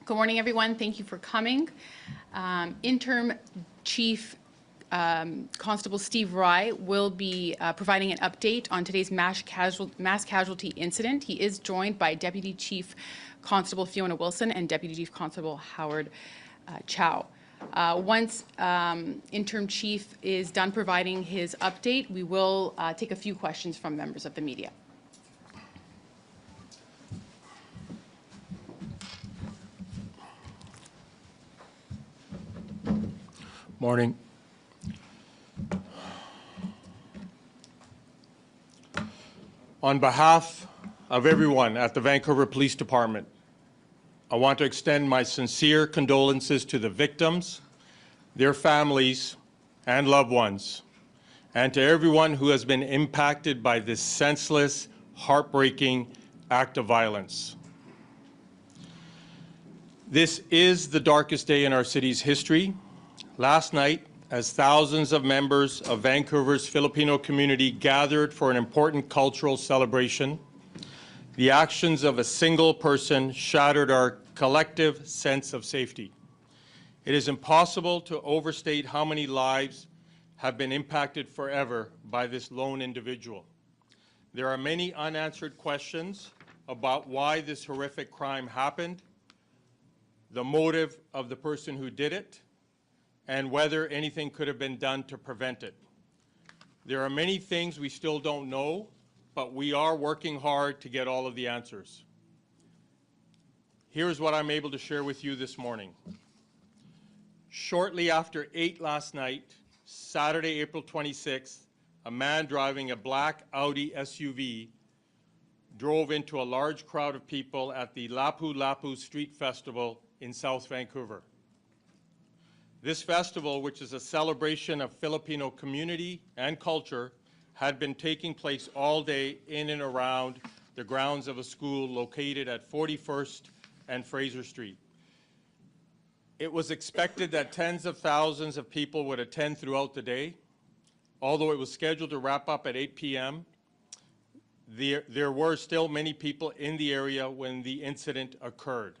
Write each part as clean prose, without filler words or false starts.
Good morning, everyone. Thank you for coming. Interim Chief Constable Steve Rye will be providing an update on today's mass casualty incident. He is joined by Deputy Chief Constable Fiona Wilson and Deputy Chief Constable Howard Chow. Once Interim Chief is done providing his update, we will take a few questions from members of the media. Morning. On behalf of everyone at the Vancouver Police Department, I want to extend my sincere condolences to the victims, their families, and loved ones, and to everyone who has been impacted by this senseless, heartbreaking act of violence. This is the darkest day in our city's history. Last night, as thousands of members of Vancouver's Filipino community gathered for an important cultural celebration, the actions of a single person shattered our collective sense of safety. It is impossible to overstate how many lives have been impacted forever by this lone individual. There are many unanswered questions about why this horrific crime happened, the motive of the person who did it, and whether anything could have been done to prevent it. There are many things we still don't know, but we are working hard to get all of the answers. Here's what I'm able to share with you this morning. Shortly after 8 last night, Saturday, April 26th, a man driving a black Audi SUV drove into a large crowd of people at the Lapu-Lapu Street Festival in South Vancouver. This festival, which is a celebration of Filipino community and culture, had been taking place all day in and around the grounds of a school located at 41st and Fraser Street. It was expected that tens of thousands of people would attend throughout the day. Although it was scheduled to wrap up at 8 p.m., there were still many people in the area when the incident occurred.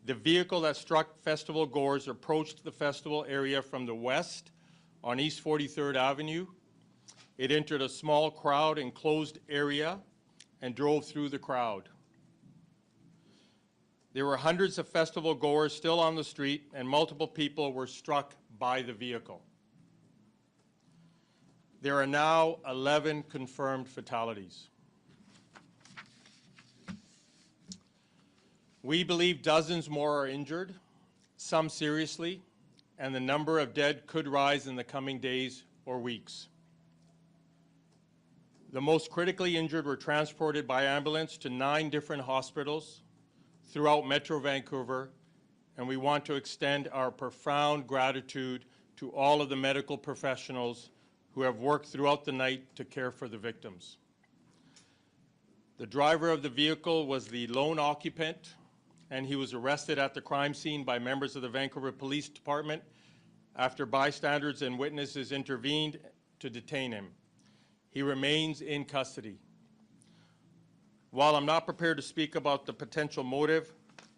The vehicle that struck festival goers approached the festival area from the west on East 43rd Avenue. It entered a small crowd enclosed area and drove through the crowd. There were hundreds of festival goers still on the street, and multiple people were struck by the vehicle. There are now 11 confirmed fatalities. We believe dozens more are injured, some seriously, and the number of dead could rise in the coming days or weeks. The most critically injured were transported by ambulance to 9 different hospitals throughout Metro Vancouver, and we want to extend our profound gratitude to all of the medical professionals who have worked throughout the night to care for the victims. The driver of the vehicle was the lone occupant, and he was arrested at the crime scene by members of the Vancouver Police Department after bystanders and witnesses intervened to detain him. He remains in custody. While I'm not prepared to speak about the potential motive,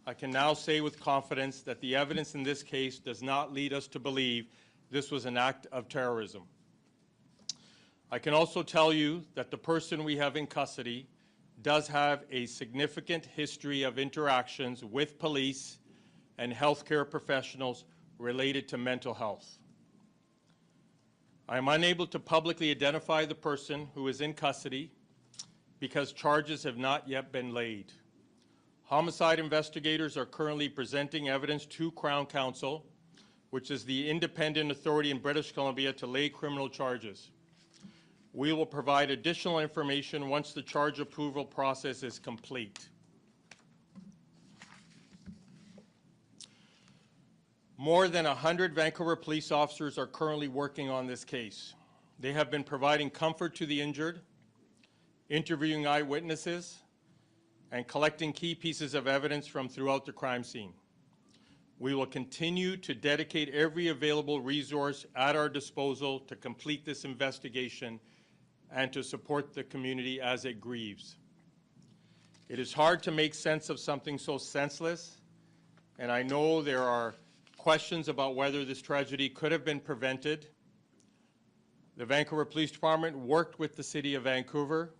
I can now say with confidence that the evidence in this case does not lead us to believe this was an act of terrorism. I can also tell you that the person we have in custody does have a significant history of interactions with police and healthcare professionals related to mental health. I am unable to publicly identify the person who is in custody because charges have not yet been laid. Homicide investigators are currently presenting evidence to Crown Counsel, which is the independent authority in British Columbia to lay criminal charges. We will provide additional information once the charge approval process is complete. More than 100 Vancouver police officers are currently working on this case. They have been providing comfort to the injured, interviewing eyewitnesses, and collecting key pieces of evidence from throughout the crime scene. We will continue to dedicate every available resource at our disposal to complete this investigation and to support the community as it grieves. It is hard to make sense of something so senseless and I know there are questions about whether this tragedy could have been prevented. The Vancouver Police Department worked with the City of Vancouver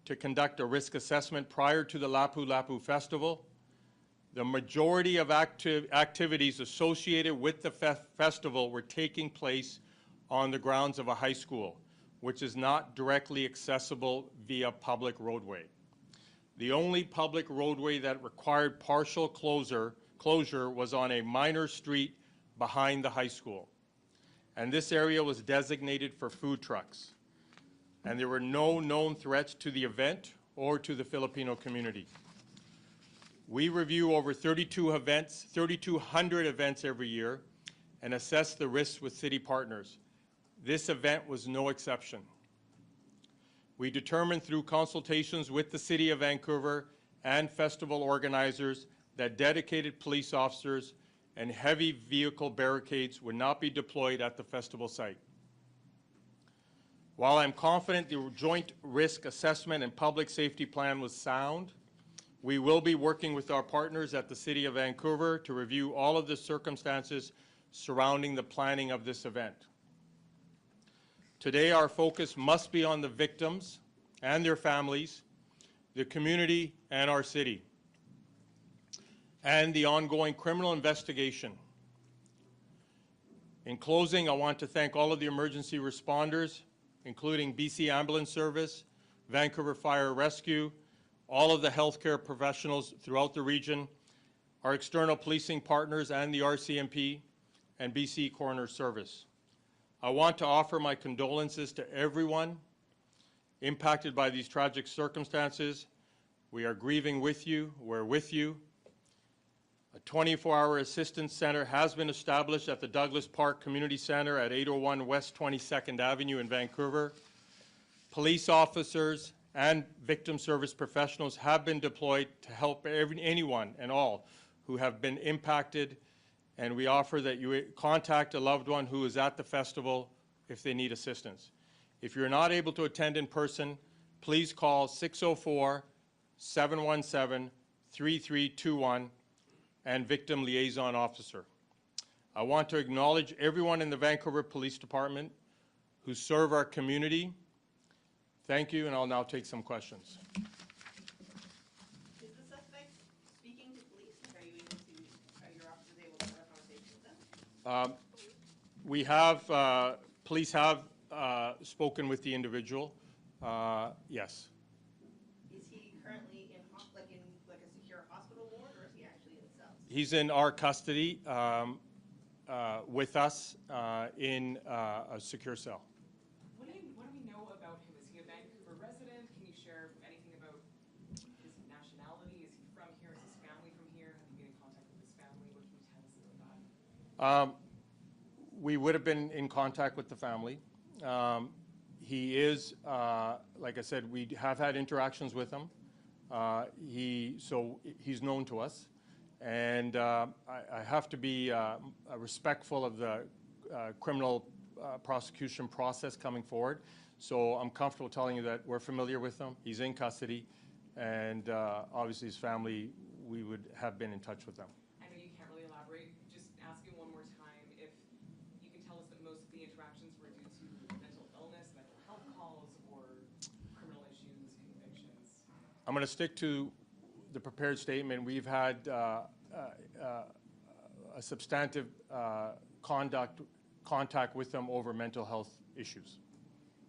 to conduct a risk assessment prior to the Lapu-Lapu Festival. The majority of activities associated with the festival were taking place on the grounds of a high school, which is not directly accessible via public roadway. The only public roadway that required partial closure was on a minor street behind the high school. And this area was designated for food trucks. And there were no known threats to the event or to the Filipino community. We review over 3,200 events every year and assess the risks with city partners. This event was no exception. We determined through consultations with the City of Vancouver and festival organizers that dedicated police officers and heavy vehicle barricades would not be deployed at the festival site. While I'm confident the joint risk assessment and public safety plan was sound, we will be working with our partners at the City of Vancouver to review all of the circumstances surrounding the planning of this event. Today, our focus must be on the victims and their families, the community and our city, and the ongoing criminal investigation. In closing, I want to thank all of the emergency responders, including BC Ambulance Service, Vancouver Fire Rescue, all of the healthcare professionals throughout the region, our external policing partners and the RCMP, and BC Coroner Service. I want to offer my condolences to everyone impacted by these tragic circumstances. We are grieving with you. We're with you. A 24-hour assistance center has been established at the Douglas Park Community Center at 801 West 22nd Avenue in Vancouver. Police officers and victim service professionals have been deployed to help anyone and all who have been impacted, and we offer that you contact a loved one who is at the festival if they need assistance. If you're not able to attend in person, please call 604-717-3321 and Victim Liaison Officer. I want to acknowledge everyone in the Vancouver Police Department who serve our community. Thank you, and I'll now take some questions. Is the suspect speaking to police? Are your officers able to have a conversation with them? Police have spoken with the individual, yes. Is he currently in a secure hospital ward, or is he actually in cells? He's in our custody with us in a secure cell. What do we know about him? Is he a Vancouver resident? Can you share anything about his nationality? Is he from here? Is his family from here? Have you been in contact with his family? What can you tell us about that? We would have been in contact with the family. He is, like I said, we have had interactions with him. So he's known to us. And I have to be respectful of the criminal prosecution process coming forward. So I'm comfortable telling you that we're familiar with him. He's in custody. And obviously his family, we would have been in touch with them. I know you can't really elaborate. Just asking one more time if you can tell us that most of the interactions were due to mental illness, mental health calls, or criminal issues, convictions. I'm going to stick to the prepared statement. We've had a substantive contact with them over mental health issues.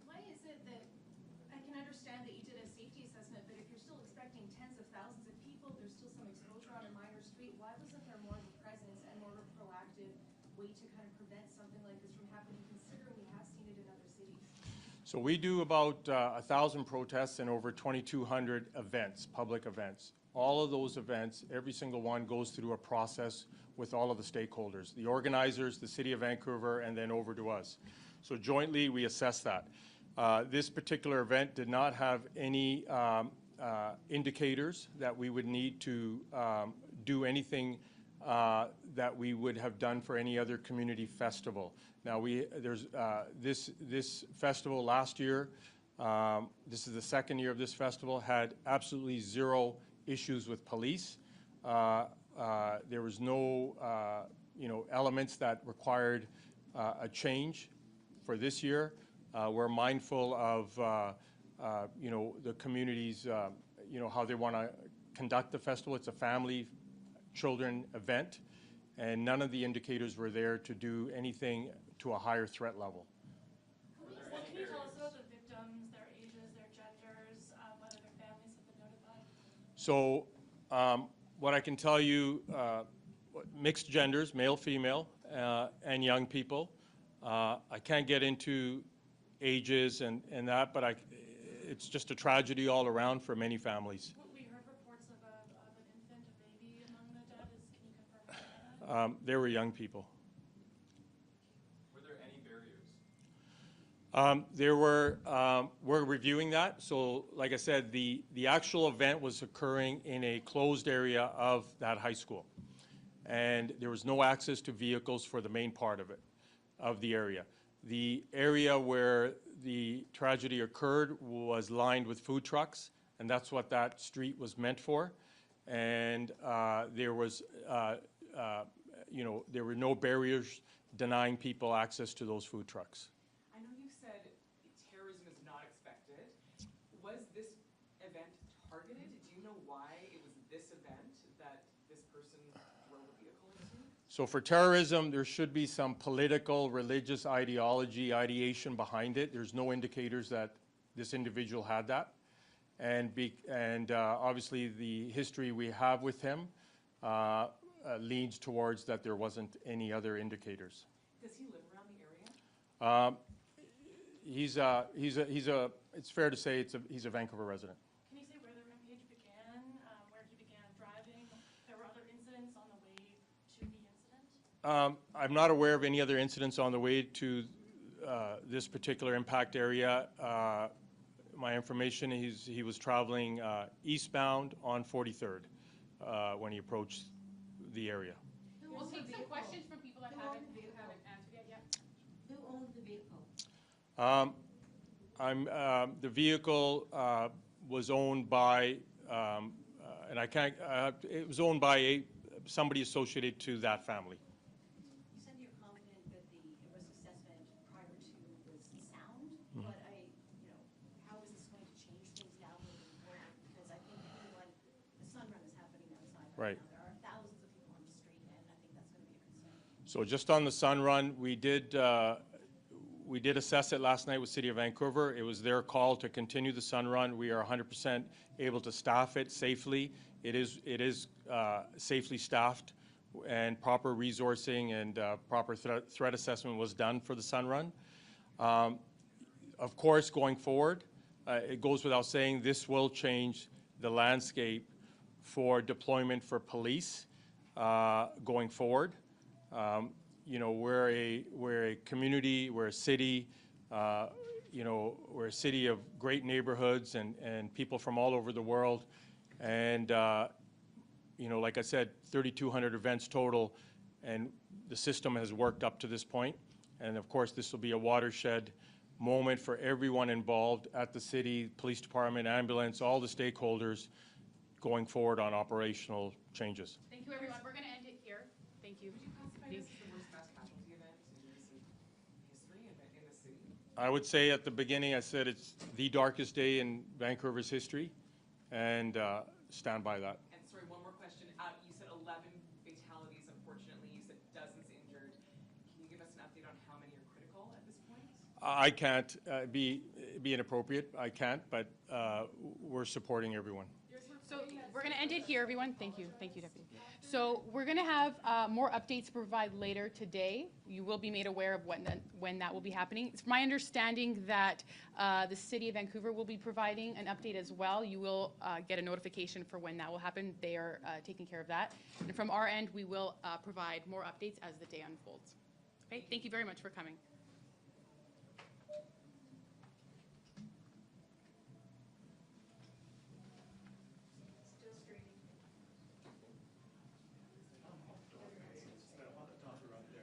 Why is it that, I can understand that you did a safety assessment, but if you're still expecting tens of thousands of people, there's still some exposure on a minor street, why wasn't there more of a presence and more of a proactive way to kind of prevent something like this from happening, considering we have seen it in other cities? So we do about 1,000 protests and over 2,200 events, public events. All of those events, every single one goes through a process with all of the stakeholders, the organizers, the City of Vancouver, and then over to us. So jointly, we assess that. This particular event did not have any indicators that we would need to do anything that we would have done for any other community festival. Now, this festival last year, this is the second year of this festival, had absolutely zero issues with police. there was no elements that required a change for this year. We're mindful of the community's how they want to conduct the festival. It's a family, children event, and none of the indicators were there to do anything to a higher threat level. Can you tell us about the victims, their ages, their genders, whether their families have been notified? So what I can tell you, mixed genders, male, female, and young people. I can't get into ages and that, but it's just a tragedy all around for many families. We heard reports of an infant, a baby among the dead. Can you confirm that? They were young people. Were there any barriers? We're reviewing that. So like I said, the actual event was occurring in a closed area of that high school. And there was no access to vehicles for the main part of it, of the area. The area where the tragedy occurred was lined with food trucks, and that's what that street was meant for. And there was, there were no barriers denying people access to those food trucks. I know you said terrorism is not expected. Was this event targeted? Do you know why it was this event that this person drove a vehicle into? So for terrorism, there should be some political, religious ideation behind it. There's no indicators that this individual had that. And obviously the history we have with him leans towards that there wasn't any other indicators. Does he live around the area? It's fair to say he's a Vancouver resident. Can you say where the rampage began, where he began driving? There were other incidents on the way to the incident? I'm not aware of any other incidents on the way to this particular impact area. My information, he was traveling eastbound on 43rd when he approached the area. We'll take some questions from people that haven't answered yet. Who owned the vehicle? The vehicle was owned by, and I can't, it was owned by somebody associated to that family. You said you're confident that the risk assessment prior to was sound, but how is this going to change things now moving forward? Because I think the sun run is happening outside Right. now. There are thousands of people on the street, and I think that's going to be a concern. So just on the sun run, we did assess it last night with City of Vancouver. It was their call to continue the sun run. We are 100% able to staff it safely. It is safely staffed, and proper resourcing and proper threat assessment was done for the sun run. Of course, going forward, it goes without saying this will change the landscape for deployment for police going forward. We're a community, we're a city, we're a city of great neighborhoods and people from all over the world. And, like I said, 3,200 events total, and the system has worked up to this point. And of course, this will be a watershed moment for everyone involved at the city, police department, ambulance, all the stakeholders going forward on operational changes. Thank you, everyone. We're going to end it here. Thank you. Would you classify this as the worst mass casualty event in recent history in the city? I would say at the beginning, I said it's the darkest day in Vancouver's history, and stand by that. And sorry, one more question. You said 11 fatalities, unfortunately. You said dozens injured. Can you give us an update on how many are critical at this point? I can't be inappropriate. I can't, but we're supporting everyone. So we're going to end it here, everyone. Thank you. Thank you, Deputy. So we're going to have more updates to provide later today. You will be made aware of when that will be happening. It's my understanding that the City of Vancouver will be providing an update as well. You will get a notification for when that will happen. They are taking care of that. And from our end, we will provide more updates as the day unfolds. Okay, thank you very much for coming.